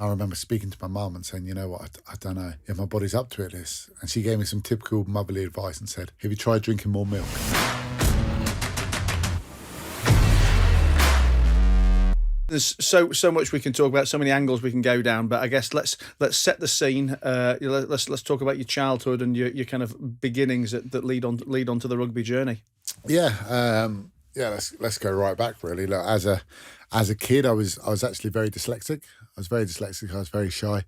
I remember speaking to my mum and saying, you know what, I don't know if my body's up to it, this. And she gave me some typical motherly advice and said, have you tried drinking more milk? There's so much we can talk about, so many angles we can go down. But I guess let's set the scene. Let's talk about your childhood and your kind of beginnings that lead on to the rugby journey. Yeah, let's go right back. Really, look, as a kid, I was actually very dyslexic. I was very shy.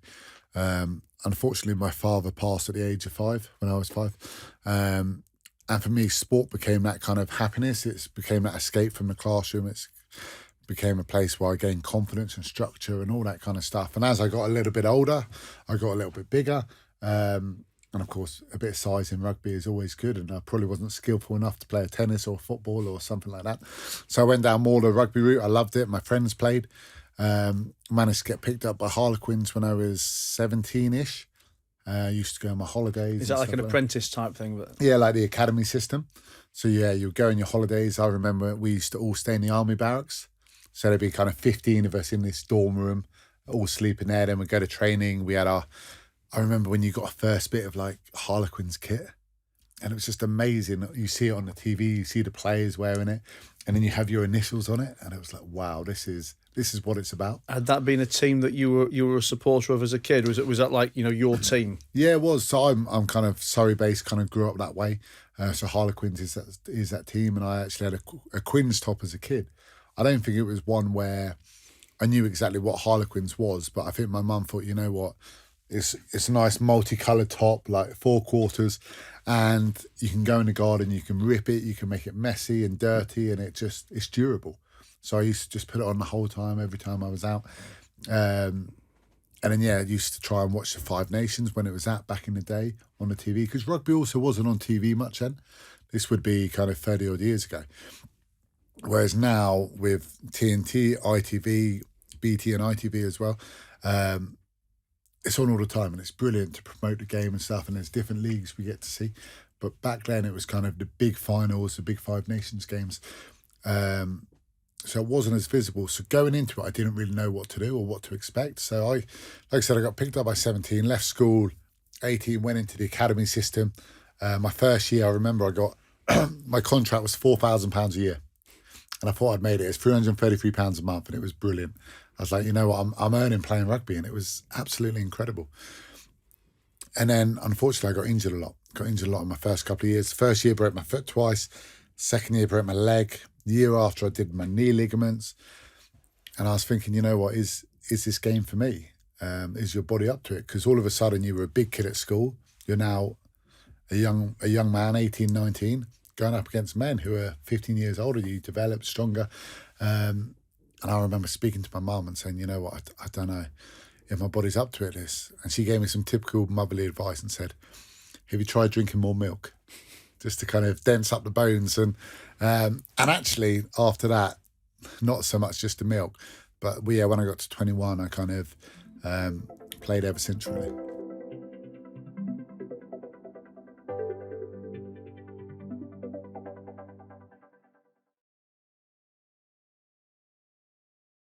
Unfortunately, my father passed at the age of 5 when I was 5. And for me, sport became that kind of happiness. It became that escape from the classroom. It became a place where I gained confidence and structure and all that kind of stuff. And as I got a little bit older, I got a little bit bigger. And of course, a bit of size in rugby is always good. And I probably wasn't skillful enough to play a tennis or football or something like that. So I went down more the rugby route. I loved it. My friends played. Managed to get picked up by Harlequins when I was 17-ish. Used to go on my holidays. Is that like an apprentice type thing? Yeah, like the academy system. So yeah, you go on your holidays. I remember we used to all stay in the army barracks. So there'd be kind of 15 of us in this dorm room, all sleeping there. Then we'd go to training. I remember when you got a first bit of like Harlequins kit, and it was just amazing. You see it on the TV, you see the players wearing it, and then you have your initials on it, and it was like, wow, this is what it's about. Had that been a team that you were a supporter of as a kid? Was that like, your team? Yeah, it was. So I'm kind of Surrey based, kind of grew up that way. So Harlequins is that team, and I actually had a Quins top as a kid. I don't think it was one where I knew exactly what Harlequins was, but I think my mum thought, you know what, it's a nice multicoloured top, like 4 quarters, and you can go in the garden, you can rip it, you can make it messy and dirty, and it's durable. So I used to just put it on the whole time, every time I was out. And then, yeah, I used to try and watch the Five Nations when it was back in the day on the TV, because rugby also wasn't on TV much then. This would be kind of 30 odd years ago. Whereas now with TNT, ITV, BT and ITV as well, it's on all the time, and it's brilliant to promote the game and stuff, and there's different leagues we get to see. But back then it was kind of the big finals, the big Five Nations games. So it wasn't as visible. So going into it, I didn't really know what to do or what to expect. So like I said, I got picked up by 17, left school, 18, went into the academy system. My first year, I remember I got, my contract was £4,000 a year. And I thought I'd made it. It's £333 a month, and it was brilliant. I was like, you know what, I'm earning playing rugby, and it was absolutely incredible. And then, unfortunately, I got injured a lot. In my first couple of years. First year, broke my foot twice. Second year, broke my leg. The year after, I did my knee ligaments. And I was thinking, you know what, is this game for me? Is your body up to it? Because all of a sudden, you were a big kid at school. You're now a young man, 18, 19, going up against men who are 15 years older. You develop stronger. And I remember speaking to my mum and saying, you know what, I don't know if my body's up to it, this. And she gave me some typical motherly advice and said, have you tried drinking more milk? Just to kind of dense up the bones. And actually, after that, not so much just the milk, but when I got to 21, I kind of played ever since, really.